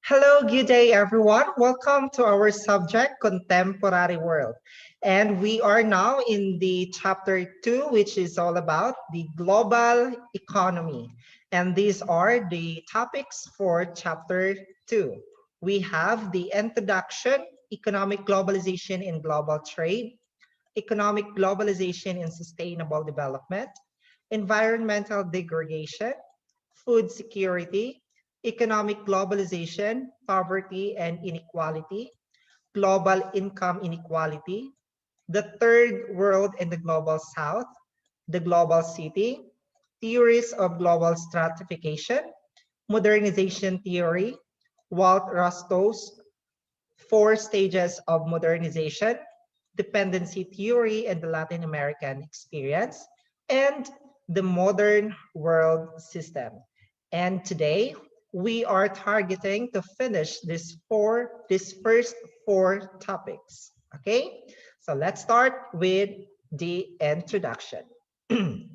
Hello, good day, everyone. Welcome to our subject, Contemporary World. And we are now in the chapter 2, which is all about the global economy. And these are the topics for chapter 2. We have the introduction, economic globalization and global trade, economic globalization and sustainable development, environmental degradation, food security, economic globalization, poverty and inequality, global income inequality, the third world and the global south, the global city, theories of global stratification, modernization theory, Walt Rostow's four stages of modernization, dependency theory and the Latin American experience, and the modern world system. And today, we are targeting to finish these first four topics. Okay, so let's start with the introduction. The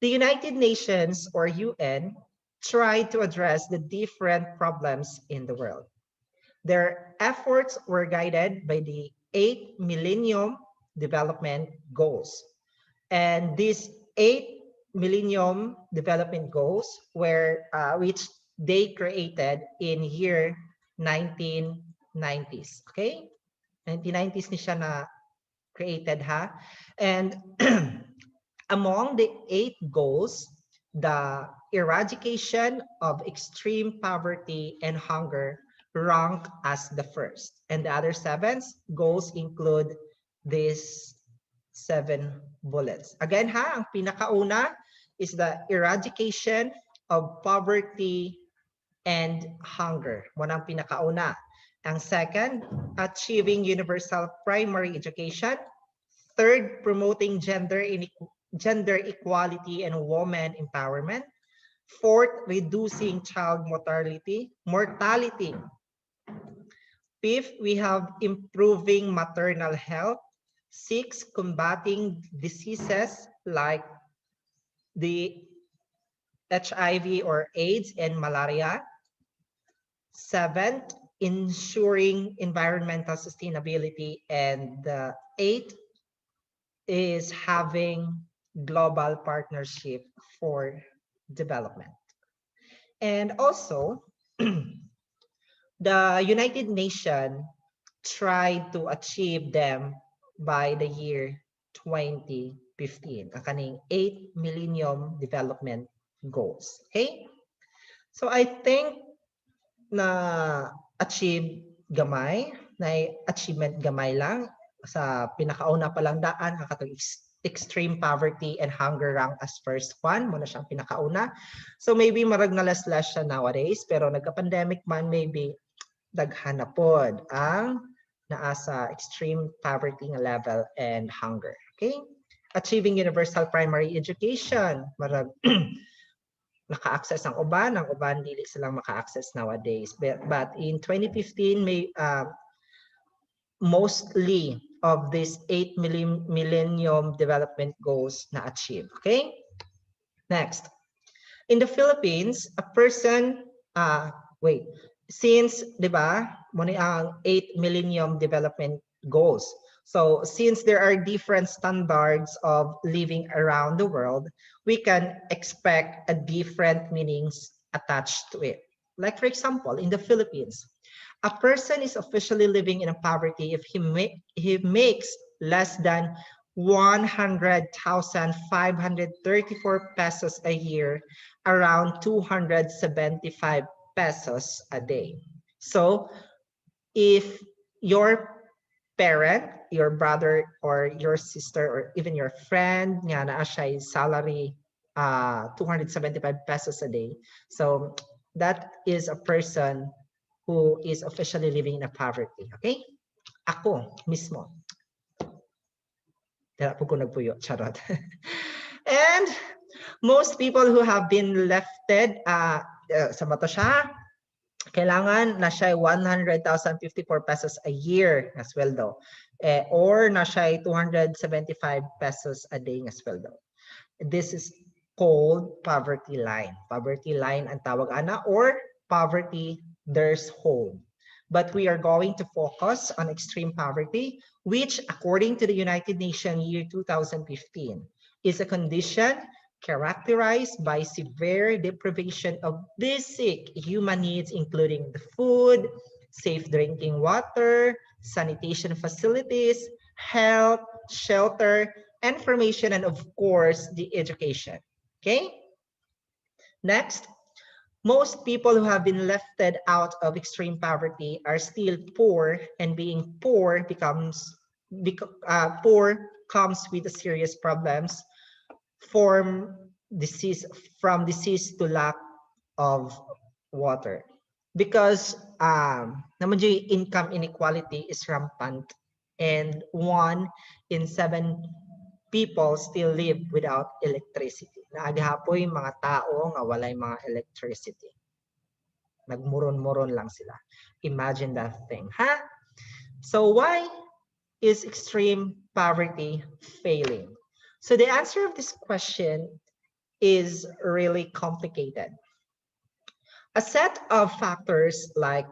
United Nations, or UN, tried to address the different problems in the world. Their efforts were guided by the 8 Millennium Development Goals. And these 8 Millennium Development Goals were which they created in year 1990s. Okay? 1990s ni siya na created ha. And among the 8 goals, the eradication of extreme poverty and hunger rank as the first. And the other 7 goals include these 7 bullets. Again ha, ang pinakauna is the eradication of poverty and hunger. Muna ang pinakauna. Ang second, achieving universal primary education. Third, promoting gender equality and women empowerment. Fourth, reducing child mortality. Fifth, we have improving maternal health. 6, combating diseases like the HIV or AIDS and malaria. 7, ensuring environmental sustainability. And 8 is having global partnership for development. And also, the United Nations tried to achieve them by the year 2015, ang kaning 8 Millennium Development Goals. Okay? So I think na achieve gamay, na achievement gamay lang sa pinakauna pa lang daan, katong extreme poverty and hunger rank as first one, muna siyang pinakauna. So maybe marag nalaslas siya nowadays, pero nagka-pandemic man, maybe daghan na pod ang naasa extreme poverty level and hunger. Okay? Achieving universal primary education, marag naka-access ang uban dili silang maka-access nowadays. But in 2015, may mostly of these 8 Millennium Development Goals na achieve. Okay? Next. In the Philippines, a person, since, di ba, muna ang 8 Millennium Development Goals. So since there are different standards of living around the world, we can expect a different meanings attached to it. Like for example, in the Philippines, a person is officially living in a poverty if he makes less than 100,534 pesos a year, around 275 pesos a day. So if your parent, your brother or your sister or even your friend nga na siya salary 275 pesos a day, so that is a person who is officially living in a poverty. Okay? Ako mismo. Dala po ko nagpuyo, charot. And most people who have been lefted, sa bato siya, kailangan na siya 100,054 pesos a year na sweldo. Or na siya 275 pesos a day na sweldo. This is called poverty line. Poverty line ang tawag ana, or poverty there's hope. But we are going to focus on extreme poverty, which according to the United Nations year 2015 is a condition characterized by severe deprivation of basic human needs, including the food, safe drinking water, sanitation facilities, health, shelter, information, and of course, the education. Okay? Next, most people who have been lifted out of extreme poverty are still poor, and being poor poor comes with serious problems from disease to lack of water, because naman yung income inequality is rampant, and 1 in 7 people still live without electricity. Naagahapoy mga tao nga walay mga electricity. Nagmuron-muron lang sila. Imagine that thing, huh? So why is extreme poverty failing? So the answer of this question is really complicated. A set of factors like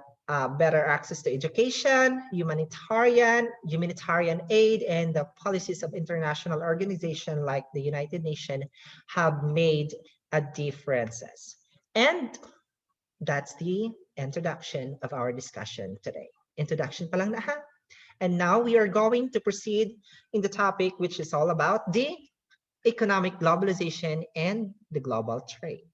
better access to education, humanitarian aid, and the policies of international organizations like the United Nations have made a differences. And that's the introduction of our discussion today. Introduction pa lang na ha? And now we are going to proceed in the topic, which is all about the economic globalization and the global trade.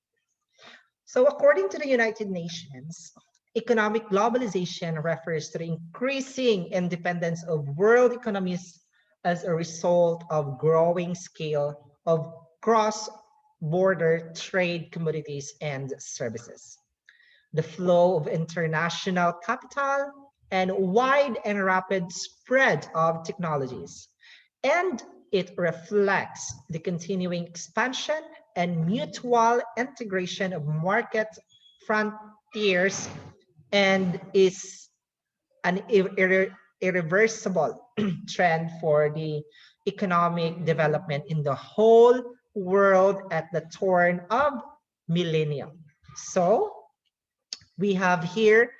So according to the United Nations, economic globalization refers to the increasing independence of world economies as a result of growing scale of cross-border trade commodities and services, the flow of international capital, and wide and rapid spread of technologies. And it reflects the continuing expansion and mutual integration of market frontiers, and is an irreversible trend for the economic development in the whole world at the turn of millennium. So we have here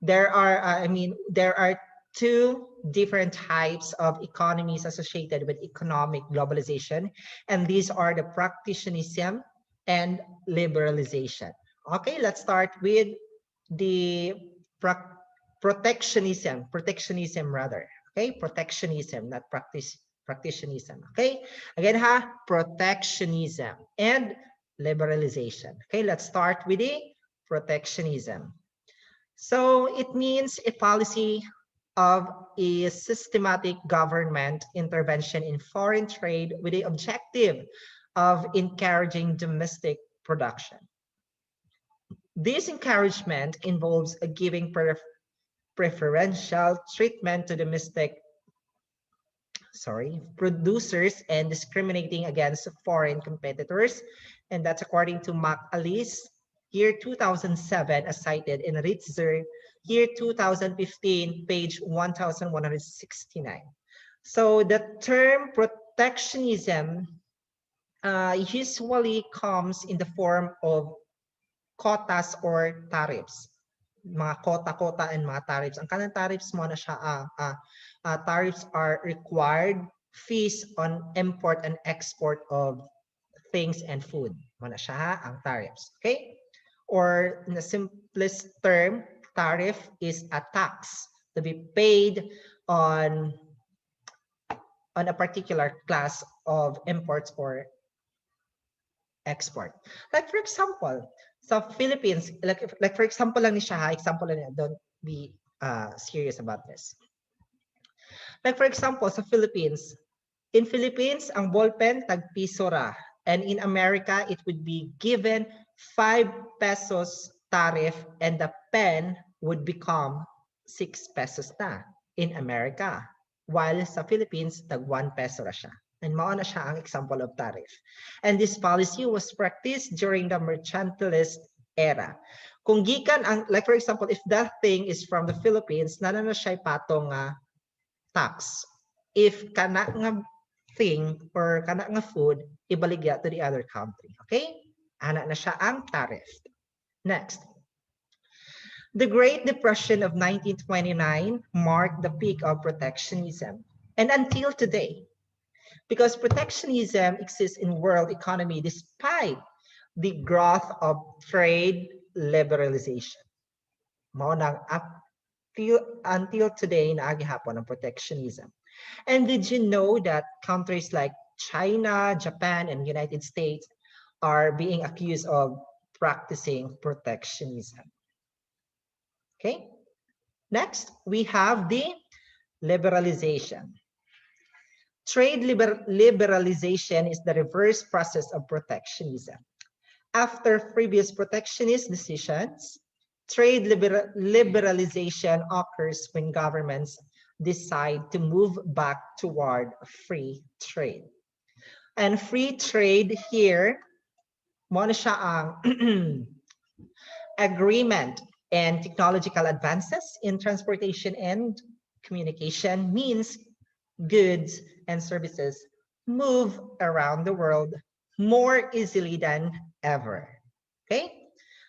there are two different types of economies associated with economic globalization, and these are the protectionism and liberalization. Okay, let's start with the protectionism rather. Okay, protectionism, not protectionism. Okay, again ha, protectionism and liberalization. Okay, let's start with the protectionism. So it means a policy of a systematic government intervention in foreign trade with the objective of encouraging domestic production. This encouragement involves a giving preferential treatment to domestic producers and discriminating against foreign competitors. And that's according to McAleese, year 2007, as cited in Ritzler, year 2015, page 1169. So the term protectionism usually comes in the form of quotas or tariffs. Mga quota and mga tariffs. Ang kanang tariffs mo na siya, tariffs are required fees on import and export of things and food. Mo na siya ang tariffs. Okay? Or in the simplest term, tariff is a tax to be paid on a particular class of imports or export. Like for example, sa Philippines, like for example lang ni siya, example lang niya, don't be serious about this. Like for example, sa Philippines, in Philippines, ang ballpen tag piso ra, and in America, it would be given 5 pesos tariff, and the pen would become 6 pesos na in America, while sa Philippines, tag 1 peso ra siya. And mao na siya ang example of tariff. And this policy was practiced during the mercantilist era. Kung gikan ang, like for example, if that thing is from the Philippines, na siya patong tax. If kana nga thing or kana nga food, ibaligya to the other country. Okay? Ana na siya ang tariff. Next. The Great Depression of 1929 marked the peak of protectionism. And until today, because protectionism exists in world economy despite the growth of trade liberalization. Mao nang until today naagihapon ang protectionism. And did you know that countries like China, Japan, and United States are being accused of practicing protectionism? Okay. Next, we have the liberalization. Trade liberalization is the reverse process of protectionism. After previous protectionist decisions, trade liberalization occurs when governments decide to move back toward free trade. And free trade here, mo na siya ang agreement and technological advances in transportation and communication means goods and services move around the world more easily than ever. Okay?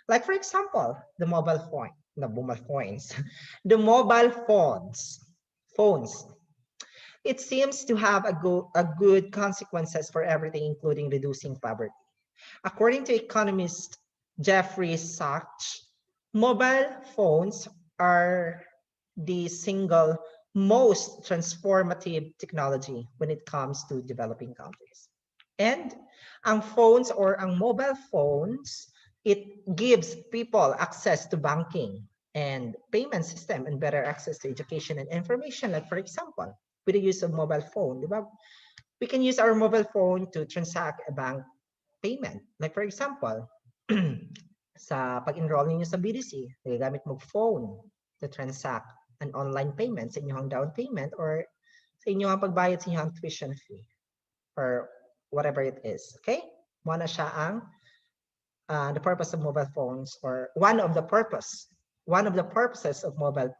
Like for example, the mobile phone, the mobile phones, the mobile phones. It seems to have a good consequences for everything, including reducing poverty. According to economist Jeffrey Sachs, mobile phones are the single most transformative technology when it comes to developing countries. And ang phones or ang mobile phones, it gives people access to banking and payment system and better access to education and information. Like for example, with the use of mobile phone, di ba? We can use our mobile phone to transact a bank payment. Like for example, sa pag-enroll niyo sa BDC, gagamit mo phone to transact an online payment sa inyong down payment or sa inyong pagbayad sa inyong tuition fee or whatever it is. Okay? Mo na siya ang the purpose of mobile phones, or one of the purposes of mobile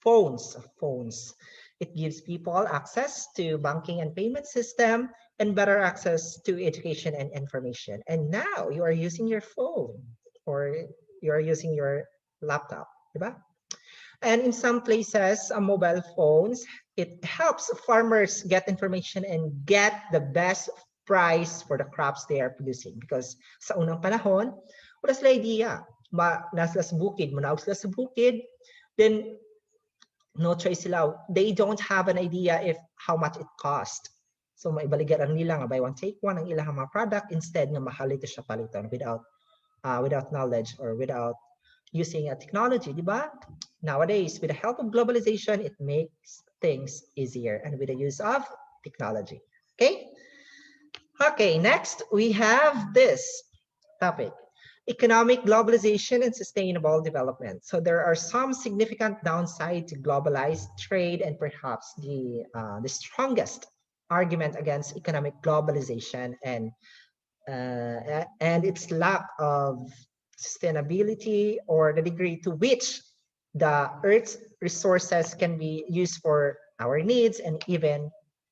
phones. It gives people access to banking and payment system and better access to education and information. And now you are using your phone or you are using your laptop, diba? And in some places, mobile phones, it helps farmers get information and get the best price for the crops they are producing. Because sa unang panahon, wala sila idea. Nasa sa bukid, manawag sila sa bukid, then no choice sila. They don't have an idea if how much it cost. So maibaligaran nila nga buy one take one ang ilang mga product instead nga mahal ito siya palitan without knowledge or without using a technology, di ba? Nowadays, with the help of globalization, it makes things easier and with the use of technology. Okay? Okay, next we have this topic. Economic globalization and sustainable development. So there are some significant downside to globalized trade and perhaps the strongest argument against economic globalization and its lack of sustainability or the degree to which the Earth's resources can be used for our needs and even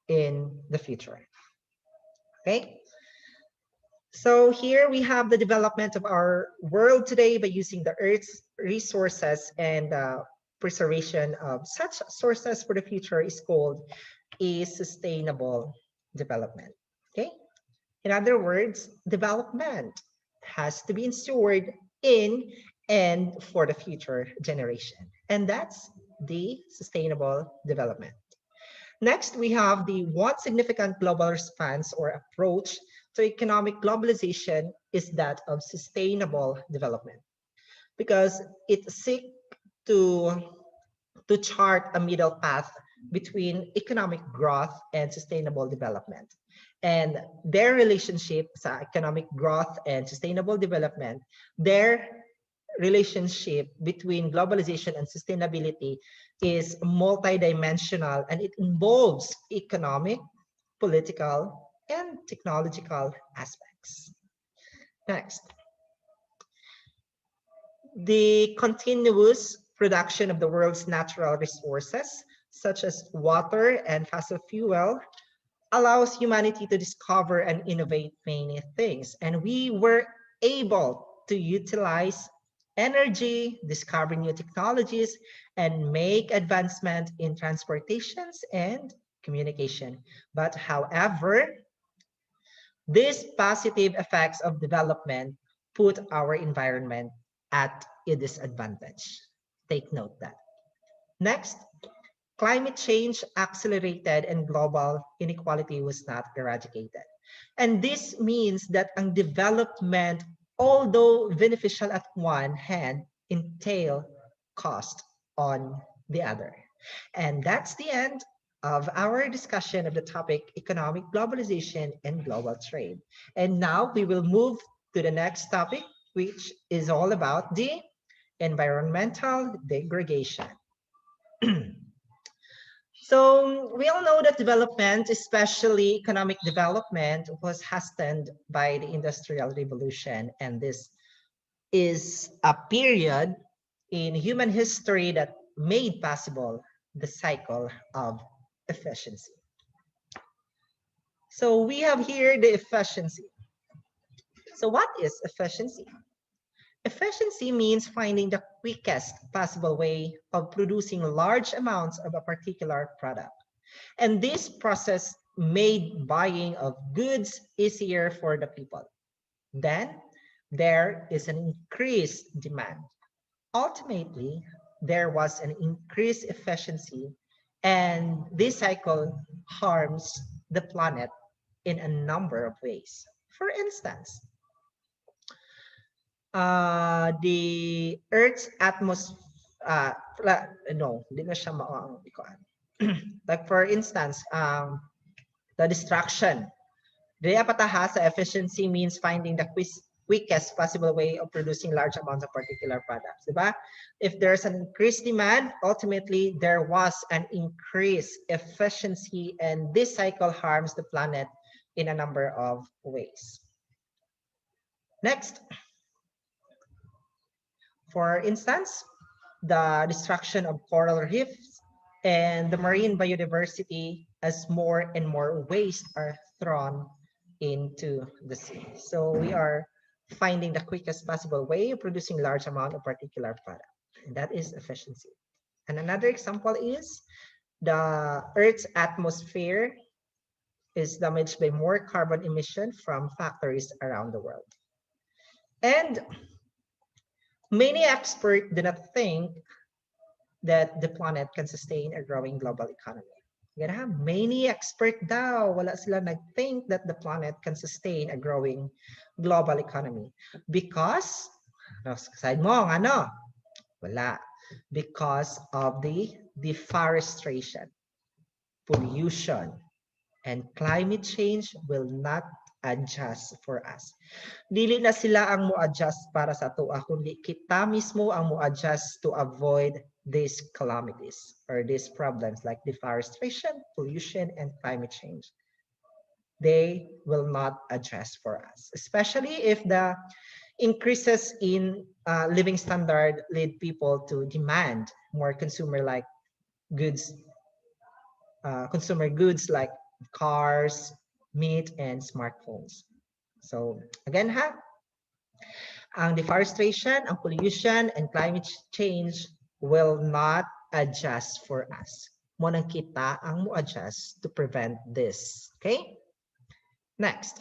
in the future. Okay. So here we have the development of our world today by using the Earth's resources, and preservation of such sources for the future is called a sustainable development. Okay. In other words, development has to be ensured in and for the future generation. And that's the sustainable development. Next, we have the one significant global response or approach to economic globalization is that of sustainable development, because it seeks to chart a middle path between economic growth and sustainable development. And their relationship sa economic growth and sustainable development, their relationship between globalization and sustainability is multidimensional, and it involves economic, political, and technological aspects. Next. The continuous production of the world's natural resources, such as water and fossil fuel, allows humanity to discover and innovate many things. And we were able to utilize energy, discover new technologies, and make advancement in transportations and communication. But however, these positive effects of development put our environment at a disadvantage. Take note that. Next, climate change accelerated and global inequality was not eradicated. And this means that ang development, although beneficial at one hand, entail cost on the other. And that's the end of our discussion of the topic economic globalization and global trade. And now we will move to the next topic, which is all about the environmental degradation. So we all know that development, especially economic development, was hastened by the Industrial Revolution. And this is a period in human history that made possible the cycle of efficiency. So we have here the efficiency. So what is efficiency? Efficiency means finding the quickest possible way of producing large amounts of a particular product. And this process made buying of goods easier for the people. Then there is an increased demand. Ultimately, there was an increased efficiency, and this cycle harms the planet in a number of ways. For instance, the Earth's atmosphere, no, hindi na siya like for instance, the distraction. The pataha sa efficiency means finding the quickest possible way of producing large amounts of particular products. Diba? If there's an increased demand, ultimately there was an increased efficiency, and this cycle harms the planet in a number of ways. Next. For instance, the destruction of coral reefs and the marine biodiversity as more and more waste are thrown into the sea. So we are finding the quickest possible way of producing large amount of particular product. And that is efficiency. And another example is the Earth's atmosphere is damaged by more carbon emission from factories around the world. And many experts do not think that the planet can sustain a growing global economy. Many experts daw, wala sila nag-think that the planet can sustain a growing global economy. Because, side mo, ano? Wala. Because of the deforestation, pollution, and climate change will not adjust for us. Dili na sila ang mo-adjust para sa tuwa, kundi kita mismo ang mo-adjust to avoid these calamities or these problems like deforestation, pollution, and climate change. They will not adjust for us, especially if the increases in living standard lead people to demand more consumer-like goods, consumer goods like cars, meat, and smartphones. So again, ang deforestation, ang pollution, and climate change will not adjust for us. Mo nang kita ang mo adjust to prevent this. Okay? Next.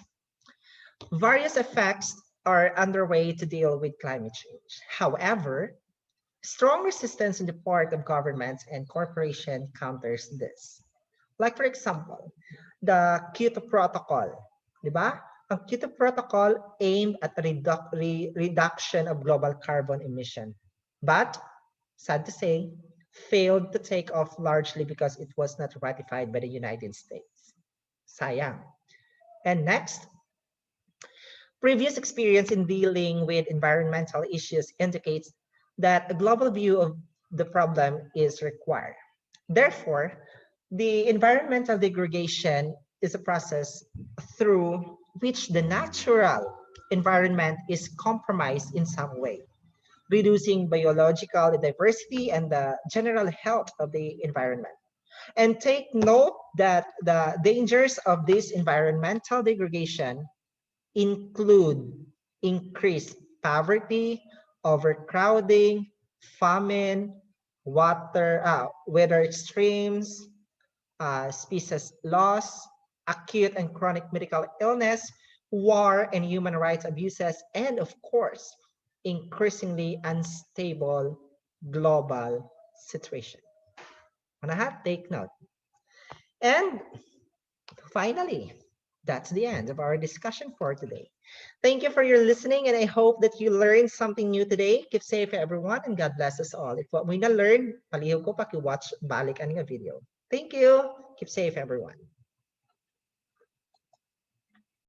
Various effects are underway to deal with climate change. However, strong resistance on the part of governments and corporations counters this. Like for example, the Kyoto Protocol, di ba? Ang Kyoto Protocol aimed at a reduction of global carbon emission, but sad to say, failed to take off largely because it was not ratified by the United States. Sayang. And next, previous experience in dealing with environmental issues indicates that a global view of the problem is required. Therefore, the environmental degradation is a process through which the natural environment is compromised in some way, reducing biological diversity and the general health of the environment. And take note that the dangers of this environmental degradation include increased poverty, overcrowding, famine, weather extremes, species loss, acute and chronic medical illness, war and human rights abuses, and of course, increasingly unstable global situation. Take note. And finally, that's the end of our discussion for today. Thank you for your listening, and I hope that you learned something new today. Keep safe, everyone, and God bless us all. If what we na learn, palihog ko paki-watch balik ang video. Thank you. Keep safe, everyone.